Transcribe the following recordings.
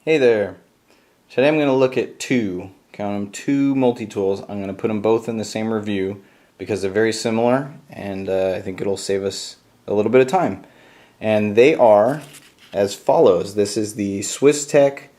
Hey there. Today I'm going to look at count them, two multi-tools. I'm going to put them both in the same review because they're very similar, and I think it'll save us a little bit of time. And they are as follows. This is the Swiss+Tech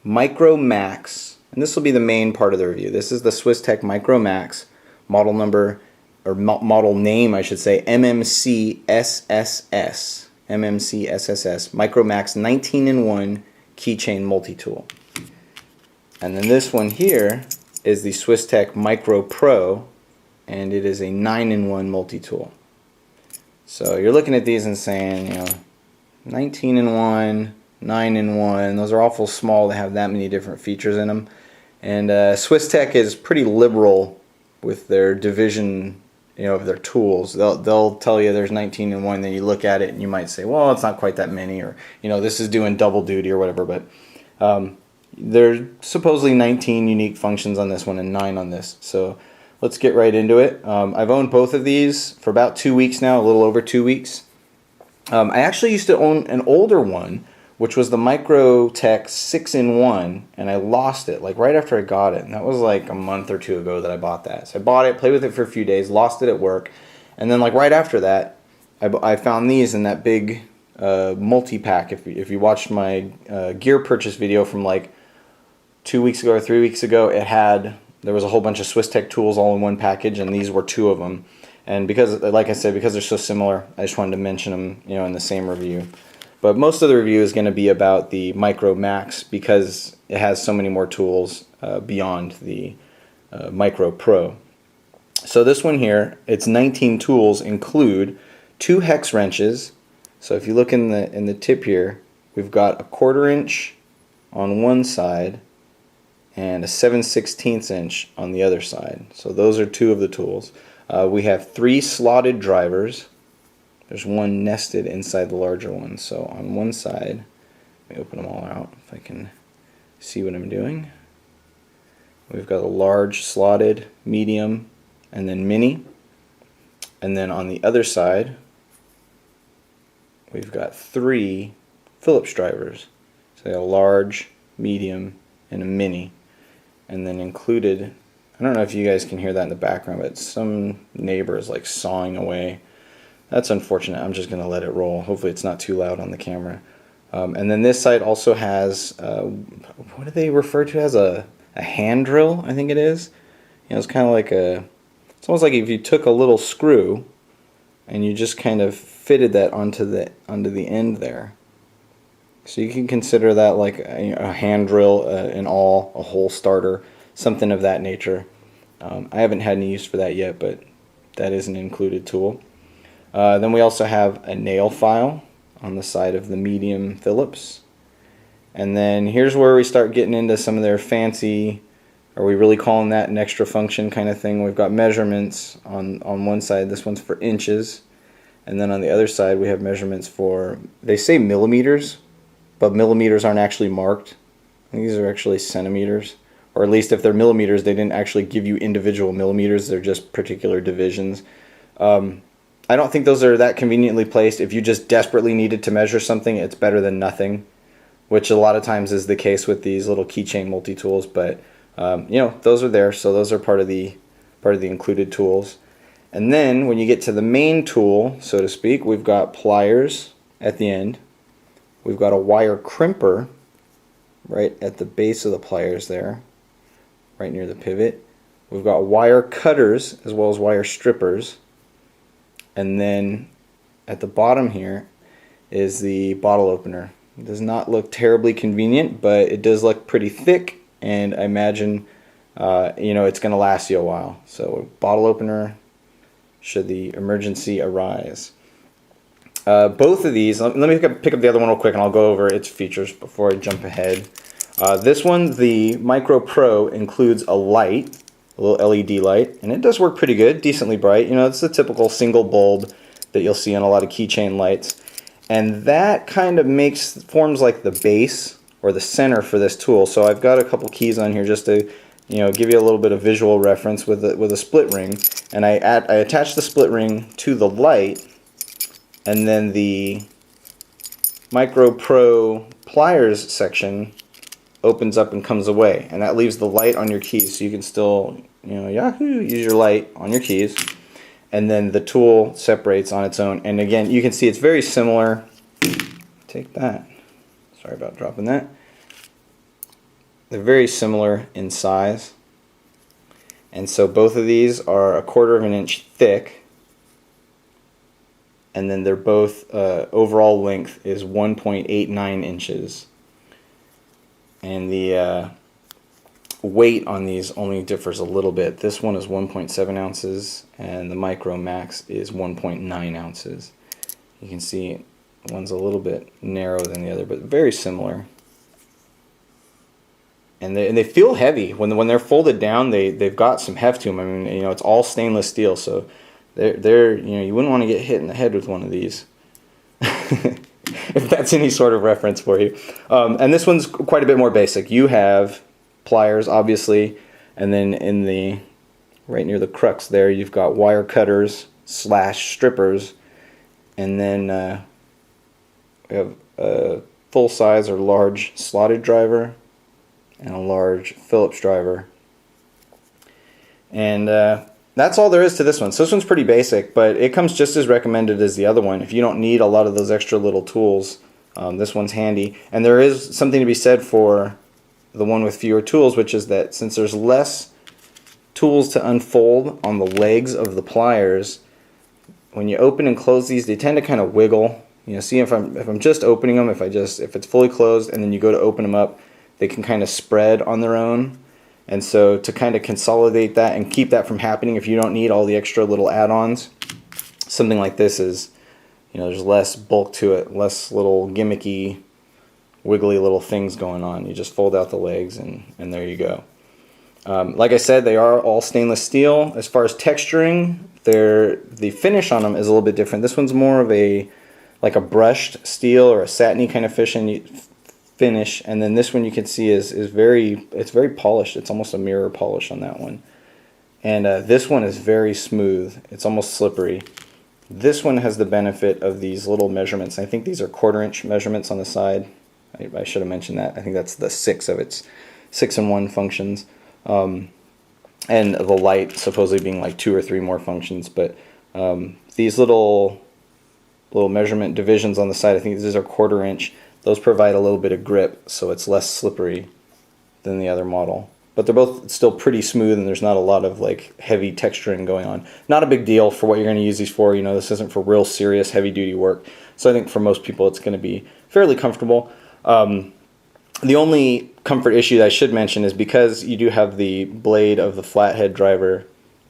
MicroMax, and this will be the main part of the review. This is the Swiss+Tech MicroMax, model number, or model name I should say, MMC-SSS. MMC-SSS, MicroMax 19-in-1 Keychain multi-tool. And then this one here is the Swiss+Tech MicroPro, and it is a 9-in-1 multi-tool. So you're looking at these and saying, 19-in-1, 9-in-1, those are awful small to have that many different features in them. And Swiss+Tech is pretty liberal with their division, of their tools. They'll tell you there's 19-in-1, then you look at it and you might say, well, it's not quite that many, or this is doing double duty or whatever. But there's supposedly 19 unique functions on this one and 9 on this. So let's get right into it. I've owned both of these for about 2 weeks now, a little over 2 weeks. I actually used to own an older one, which was the MicroTech 6-in-1, and I lost it like right after I got it, and that was like a month or two ago that I bought that. So I bought it, played with it for a few days, lost it at work, and then like right after that I found these in that big multi-pack. If you watched my gear purchase video from like 2 weeks ago or 3 weeks ago, there was a whole bunch of Swiss+Tech tools all in one package, and these were 2 of them. And because, like I said, because they're so similar, I just wanted to mention them, in the same review. But most of the review is going to be about the MicroMax because it has so many more tools beyond the MicroPro. So this one here, its 19 tools include 2 hex wrenches. So if you look in the tip here, we've got a 1/4 inch on one side and a 7/16 inch on the other side. So those are 2 of the tools. We have 3 slotted drivers. There's one nested inside the larger one. So on one side, let me open them all out if I can see what I'm doing. We've got a large slotted, medium, and then mini. And then on the other side, we've got 3 Phillips drivers. So a large, medium, and a mini. And then included, I don't know if you guys can hear that in the background, but some neighbor is like sawing away. That's unfortunate. I'm just going to let it roll. Hopefully it's not too loud on the camera. And then this side also has, what do they refer to as a hand drill, I think it is. It's kind of like it's almost like if you took a little screw and you just kind of fitted that onto the end there. So you can consider that like a hand drill, an awl, a hole starter, something of that nature. I haven't had any use for that yet, but that is an included tool. Then we also have a nail file on the side of the medium Phillips. And then here's where we start getting into some of their fancy, are we really calling that an extra function kind of thing. We've got measurements on one side. This one's for inches. And then on the other side we have measurements for, they say millimeters, but millimeters aren't actually marked. I think these are actually centimeters. Or at least if they're millimeters, they didn't actually give you individual millimeters. They're just particular divisions. I don't think those are that conveniently placed. If you just desperately needed to measure something, it's better than nothing, which a lot of times is the case with these little keychain multi-tools. But those are there, so those are part of the included tools. And then when you get to the main tool, so to speak, we've got pliers at the end. We've got a wire crimper right at the base of the pliers there, right near the pivot. We've got wire cutters as well as wire strippers. And then at the bottom here is the bottle opener. It does not look terribly convenient, but it does look pretty thick, and I imagine it's going to last you a while. So bottle opener should the emergency arise. Both of these, let me pick up the other one real quick and I'll go over its features before I jump ahead. This one, the MicroPro, includes a light, a little LED light, and it does work pretty good, decently bright. It's the typical single bulb that you'll see on a lot of keychain lights. And that kind of forms like the base or the center for this tool. So I've got a couple keys on here just to give you a little bit of visual reference with a split ring. And I attach the split ring to the light, and then the MicroPro pliers section opens up and comes away, and that leaves the light on your keys, so you can still, yahoo, use your light on your keys. And then the tool separates on its own, and again, you can see it's very similar. Take that. Sorry about dropping that. They're very similar in size, and so both of these are 1/4 of an inch thick, and then they're both overall length is 1.89 inches, and the weight on these only differs a little bit. This one is 1.7 ounces, and the MicroMax is 1.9 ounces. You can see one's a little bit narrower than the other, but very similar. And they feel heavy when they're folded down. They've got some heft to them. I mean, it's all stainless steel, so they're you wouldn't want to get hit in the head with one of these, if that's any sort of reference for you. And this one's quite a bit more basic. You have pliers, obviously, and then right near the crux there, you've got wire cutters / strippers, and then we have a full size or large slotted driver and a large Phillips driver, and that's all there is to this one. So this one's pretty basic, but it comes just as recommended as the other one. If you don't need a lot of those extra little tools, this one's handy. And there is something to be said for the one with fewer tools, which is that since there's less tools to unfold on the legs of the pliers, when you open and close these, they tend to kind of wiggle. See, if I'm just opening them, if it's fully closed, and then you go to open them up, they can kind of spread on their own. And so to kind of consolidate that and keep that from happening, if you don't need all the extra little add-ons, something like this is, there's less bulk to it, less little gimmicky, wiggly little things going on. You just fold out the legs, and there you go. Like I said, they are all stainless steel. As far as texturing, the finish on them is a little bit different. This one's more of like a brushed steel or a satiny kind of finish, and then this one you can see it's very polished. It's almost a mirror polish on that one, and this one is very smooth. It's almost slippery. This one has the benefit of these little measurements. I think these are 1/4 inch measurements on the side. I should have mentioned that. I think that's the 6 of its 6-in-1 functions, and the light supposedly being like 2 or 3 more functions. But these little measurement divisions on the side, I think these are 1/4 inch. Those provide a little bit of grip, so it's less slippery than the other model. But they're both still pretty smooth, and there's not a lot of like heavy texturing going on. Not a big deal for what you're going to use these for. This isn't for real serious heavy duty work. So I think for most people it's going to be fairly comfortable. The only comfort issue that I should mention is because you do have the blade of the flathead driver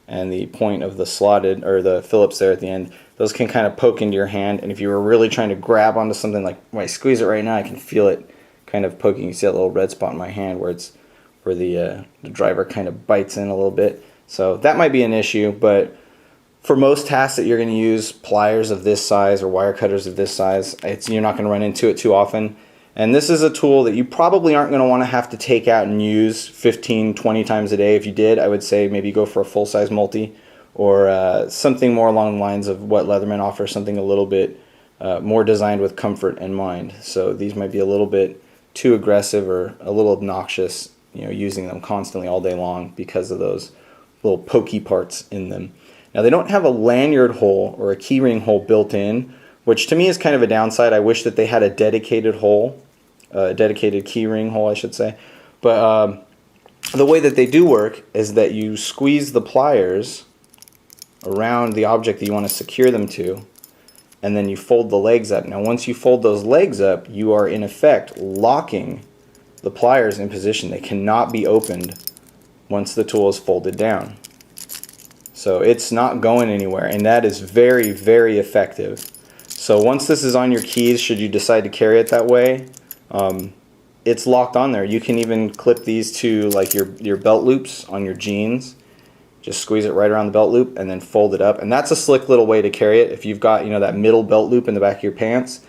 and the point of the slotted or the Phillips there at the end, those can kind of poke into your hand, and if you were really trying to grab onto something, like when I squeeze it right now, I can feel it kind of poking. You see that little red spot in my hand where the driver kind of bites in a little bit. So that might be an issue, but for most tasks that you're going to use pliers of this size or wire cutters of this size, you're not going to run into it too often. And this is a tool that you probably aren't going to want to have to take out and use 15, 20 times a day. If you did, I would say maybe go for a full-size multi, or something more along the lines of what Leatherman offers, something a little bit more designed with comfort in mind. So these might be a little bit too aggressive or a little obnoxious, using them constantly all day long because of those little pokey parts in them. Now, they don't have a lanyard hole or a keyring hole built in, which to me is kind of a downside. I wish that they had a dedicated hole, a dedicated keyring hole, I should say. But the way that they do work is that you squeeze the pliers around the object that you want to secure them to, and then you fold the legs up. Now, once you fold those legs up, you are in effect locking the pliers in position. They cannot be opened once the tool is folded down. So it's not going anywhere, and that is very, very effective. So once this is on your keys, should you decide to carry it that way, it's locked on there. You can even clip these to like your belt loops on your jeans. Just squeeze it right around the belt loop and then fold it up. And that's a slick little way to carry it. If you've got that middle belt loop in the back of your pants,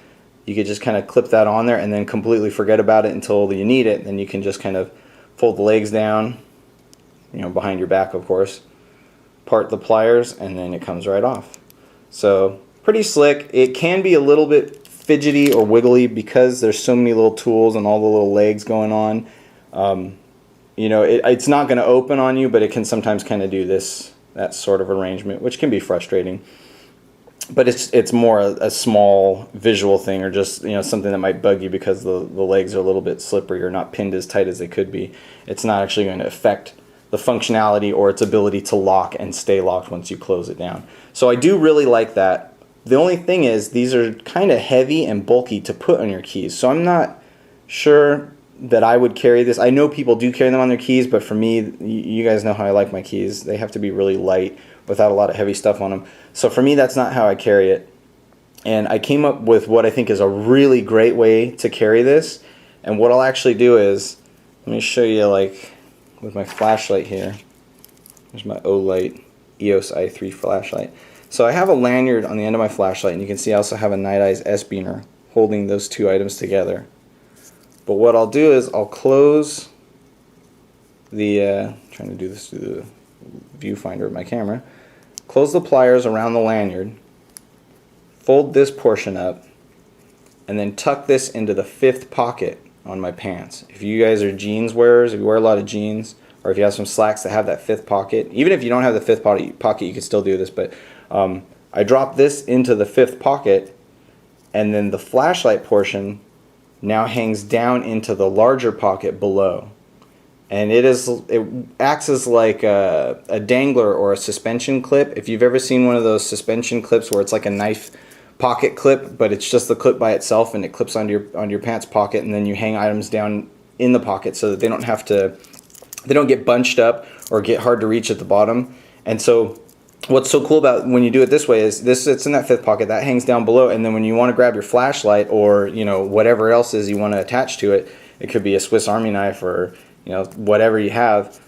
you could just kind of clip that on there and then completely forget about it until you need it. Then you can just kind of fold the legs down, behind your back, of course, part the pliers, and then it comes right off. So pretty slick. It can be a little bit fidgety or wiggly because there's so many little tools and all the little legs going on. You know, it's not going to open on you, but it can sometimes kind of do that sort of arrangement, which can be frustrating. But it's more a small visual thing, or just, you know, something that might bug you because the legs are a little bit slippery or not pinned as tight as they could be. It's not actually going to affect the functionality or its ability to lock and stay locked once you close it down. So I do really like that. The only thing is, these are kind of heavy and bulky to put on your keys, so I'm not sure that I would carry this. I know people do carry them on their keys, but for me, you guys know how I like my keys. They have to be really light without a lot of heavy stuff on them. So for me, that's not how I carry it. And I came up with what I think is a really great way to carry this. And what I'll actually do is, let me show you, like with my flashlight here. There's my Olight EOS i3 flashlight. So I have a lanyard on the end of my flashlight, and you can see I also have a Night Eyes S-Beaner holding those two items together. But what I'll do is I'll close the, trying to do this through the viewfinder of my camera, close the pliers around the lanyard, fold this portion up, and then tuck this into the 5th pocket on my pants. If you guys are jeans wearers, if you wear a lot of jeans, or if you have some slacks that have that 5th pocket, even if you don't have the 5th pocket, you can still do this, but I drop this into the 5th pocket, and then the flashlight portion now hangs down into the larger pocket below. And it acts as like a dangler or a suspension clip. If you've ever seen one of those suspension clips where it's like a knife pocket clip, but it's just the clip by itself, and it clips onto your pants pocket, and then you hang items down in the pocket so that they don't get bunched up or get hard to reach at the bottom. And so what's so cool about when you do it this way is this sits in that 5th pocket, that hangs down below, and then when you want to grab your flashlight or, you know, whatever else is you want to attach to it, it could be a Swiss Army knife or, you know, whatever you have,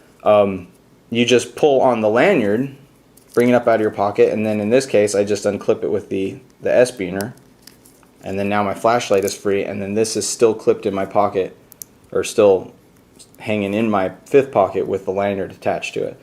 you just pull on the lanyard, bring it up out of your pocket, and then in this case I just unclip it with the S-Beaner, and then now my flashlight is free, and then this is still clipped in my pocket, or still hanging in my 5th pocket with the lanyard attached to it.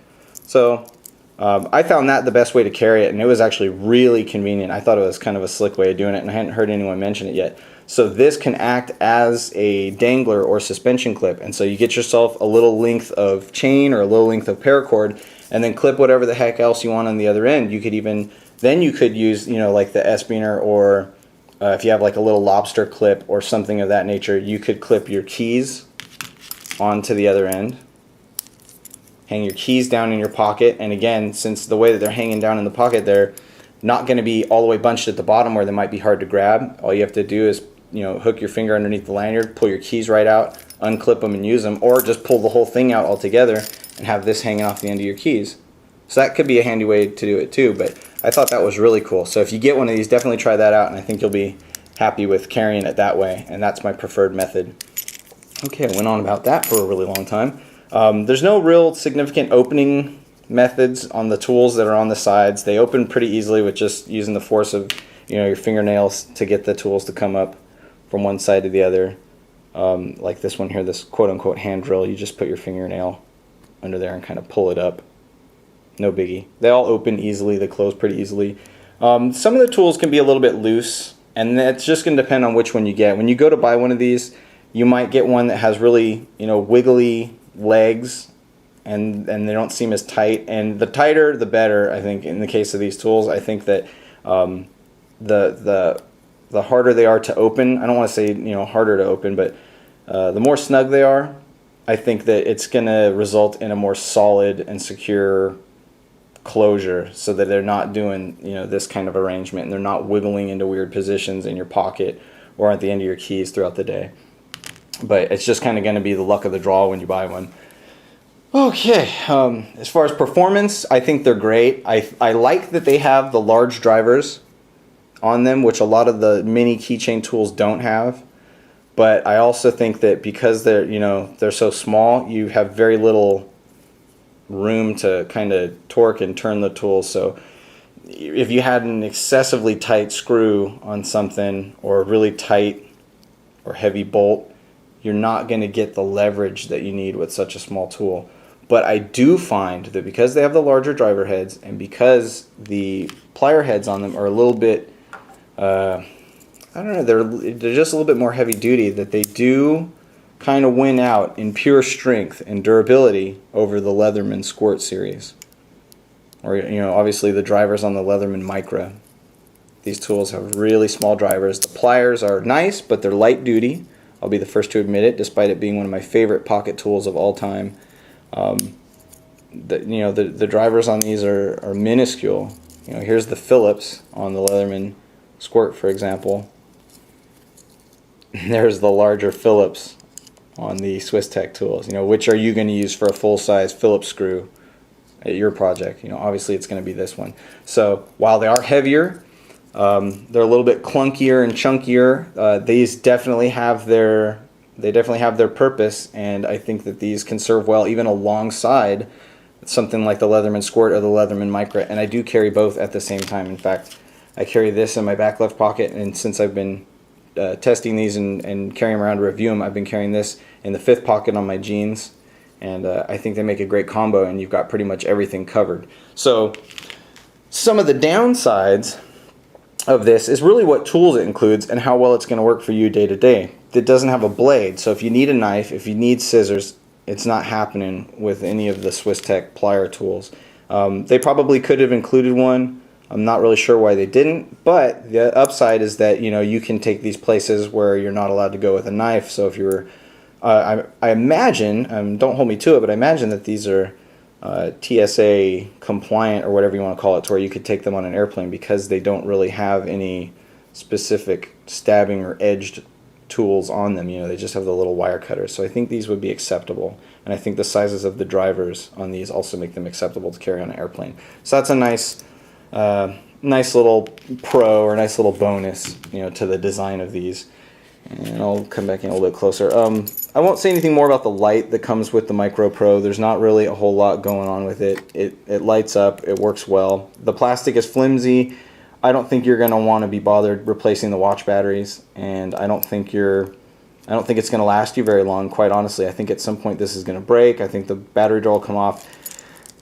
So I found that the best way to carry it, and it was actually really convenient. I thought it was kind of a slick way of doing it, and I hadn't heard anyone mention it yet. So this can act as a dangler or suspension clip, and so you get yourself a little length of chain or a little length of paracord, and then clip whatever the heck else you want on the other end. You could then you could use, you know, like the S-Beaner, or if you have like a little lobster clip or something of that nature, you could clip your keys onto the other end. Hang your keys down in your pocket, and again, since the way that they're hanging down in the pocket, they're not going to be all the way bunched at the bottom where they might be hard to grab. All you have to do is, you know, hook your finger underneath the lanyard, pull your keys right out, unclip them and use them, or just pull the whole thing out altogether and have this hanging off the end of your keys. So that could be a handy way to do it too, but I thought that was really cool. So if you get one of these, definitely try that out, and I think you'll be happy with carrying it that way, and that's my preferred method. Okay, I went on about that for a really long time. There's no real significant opening methods on the tools that are on the sides. They open pretty easily with just using the force of, you know, your fingernails to get the tools to come up from one side to the other. Like this one here, this quote-unquote hand drill, you just put your fingernail under there and kind of pull it up. No biggie. They all open easily, they close pretty easily. Some of the tools can be a little bit loose, and it's just going to depend on which one you get. When you go to buy one of these, you might get one that has really, you know, wiggly legs, and they don't seem as tight, and the tighter the better. I think in the case of these tools, I think that the harder they are to open, I don't want to say, you know, harder to open, but the more snug they are, I think that it's going to result in a more solid and secure closure, so that they're not doing, you know, this kind of arrangement, and they're not wiggling into weird positions in your pocket or at the end of your keys throughout the day. But it's just kind of going to be the luck of the draw when you buy one. Okay, as far as performance, I think they're great. I like that they have the large drivers on them, which a lot of the mini keychain tools don't have. But I also think that because they're, you know, they're so small, you have very little room to kind of torque and turn the tool. So if you had an excessively tight screw on something, or a really tight or heavy bolt, you're not going to get the leverage that you need with such a small tool. But I do find that because they have the larger driver heads, and because the plier heads on them are a little bit, I don't know, they're just a little bit more heavy duty, that they do kind of win out in pure strength and durability over the Leatherman Squirt series. Or, you know, obviously the drivers on the Leatherman Micro. These tools have really small drivers. The pliers are nice, but they're light duty. I'll be the first to admit it, despite it being one of my favorite pocket tools of all time. The drivers on these are minuscule. You know, here's the Phillips on the Leatherman Squirt, for example. There's the larger Phillips on the Swiss+Tech tools. You know, which are you going to use for a full-size Phillips screw at your project? You know, obviously it's going to be this one. So while they are heavier, they're a little bit clunkier and chunkier. These definitely have their purpose, and I think that these can serve well even alongside something like the Leatherman Squirt or the Leatherman Micro. And I do carry both at the same time. In fact, I carry this in my back left pocket, and since I've been testing these and carrying them around to review them, I've been carrying this in the fifth pocket on my jeans, and I think they make a great combo, and you've got pretty much everything covered. So some of the downsides of this is really what tools it includes and how well it's going to work for you day to day. It doesn't have a blade, so if you need a knife, if you need scissors, it's not happening with any of the Swiss+Tech plier tools. They probably could have included one. I'm not really sure why they didn't, but the upside is that, you know, you can take these places where you're not allowed to go with a knife. So if you were, I imagine, don't hold me to it, but I imagine that these are TSA compliant or whatever you want to call it, to where you could take them on an airplane because they don't really have any specific stabbing or edged tools on them. You know, they just have the little wire cutters. So I think these would be acceptable, and I think the sizes of the drivers on these also make them acceptable to carry on an airplane. So that's a nice little pro or nice little bonus, you know, to the design of these. And I'll come back in a little bit closer. I won't say anything more about the light that comes with the MicroPro. There's not really a whole lot going on with it. It lights up, it works well. The plastic is flimsy. I don't think you're going to want to be bothered replacing the watch batteries, and I don't think it's going to last you very long, quite honestly. I think at some point this is going to break. I think the battery door will come off.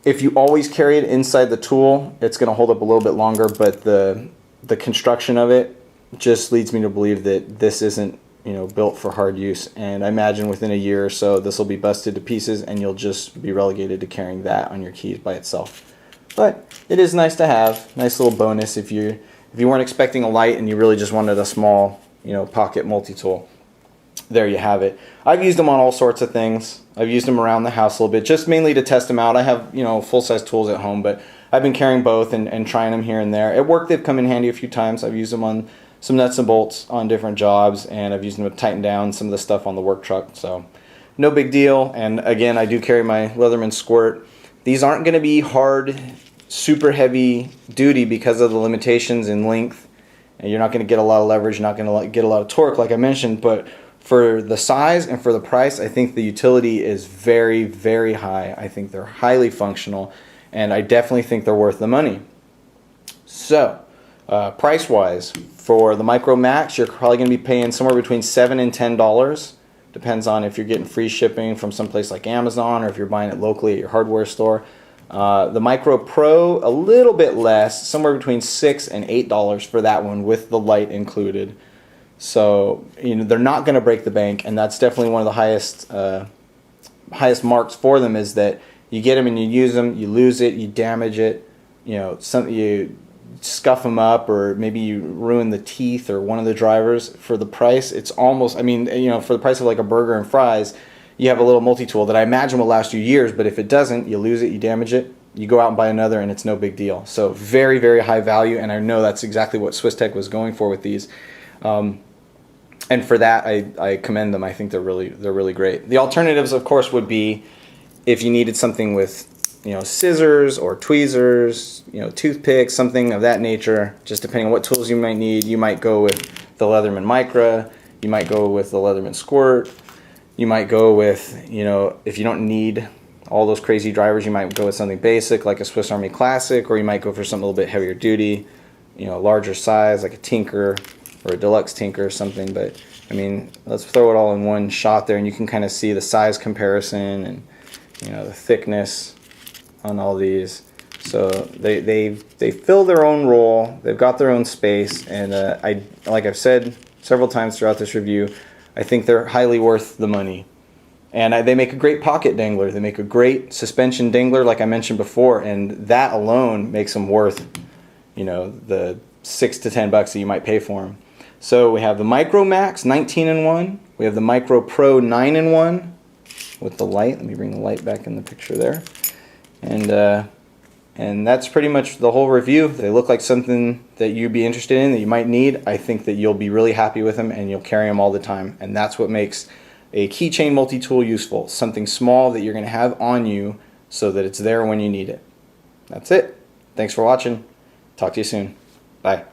If you always carry it inside the tool, it's going to hold up a little bit longer, but the construction of it just leads me to believe that this isn't, you know, built for hard use. And I imagine within a year or so this will be busted to pieces and you'll just be relegated to carrying that on your keys by itself. But it is nice to have, nice little bonus if you weren't expecting a light and you really just wanted a small, you know, pocket multi-tool. There you have it. I've used them on all sorts of things. I've used them around the house a little bit, just mainly to test them out. I have, you know, full-size tools at home, but I've been carrying both and trying them here and there. At work, they've come in handy a few times. I've used them on some nuts and bolts on different jobs, and I've used them to tighten down some of the stuff on the work truck, so no big deal. And again, I do carry my Leatherman Squirt. These aren't going to be hard, super heavy duty because of the limitations in length, and you're not going to get a lot of leverage, you're not going to get a lot of torque like I mentioned, but for the size and for the price, I think the utility is very, very high. I think they're highly functional, and I definitely think they're worth the money. So, price-wise, for the MicroMax, you're probably going to be paying somewhere between $7 and $10. Depends on if you're getting free shipping from someplace like Amazon or if you're buying it locally at your hardware store. The MicroPro, a little bit less, somewhere between $6 and $8 for that one with the light included. So, you know, they're not going to break the bank, and that's definitely one of the highest marks for them, is that you get them and you use them, you lose it, you damage it, you know, you scuff them up, or maybe you ruin the teeth or one of the drivers. For the price, it's almost, I mean, you know, for the price of like a burger and fries, you have a little multi-tool that I imagine will last you years, but if it doesn't, you lose it, you damage it, you go out and buy another, and it's no big deal. So very, very high value, and I know that's exactly what Swiss+Tech was going for with these. And for that, I commend them. I think they're really great. The alternatives, of course, would be if you needed something with, you know, scissors or tweezers, you know, toothpicks, something of that nature. Just depending on what tools you might need, you might go with the Leatherman Micro, you might go with the Leatherman Squirt, you might go with, you know, if you don't need all those crazy drivers, you might go with something basic like a Swiss Army Classic, or you might go for something a little bit heavier duty, you know, larger size like a Tinker or a Deluxe Tinker or something. But I mean, let's throw it all in one shot there, and you can kind of see the size comparison and, you know, the thickness on all these. So they fill their own role. They've got their own space, and like I've said several times throughout this review, I think they're highly worth the money. And they make a great pocket dangler. They make a great suspension dangler, like I mentioned before, and that alone makes them worth, you know, the $6 to $10 that you might pay for them. So we have the MicroMax 19-in-1. We have the MicroPro 9-in-1 with the light. Let me bring the light back in the picture there. And that's pretty much the whole review. They look like something that you'd be interested in, that you might need. I think that you'll be really happy with them and you'll carry them all the time. And that's what makes a keychain multi-tool useful. Something small that you're going to have on you so that it's there when you need it. That's it. Thanks for watching. Talk to you soon. Bye.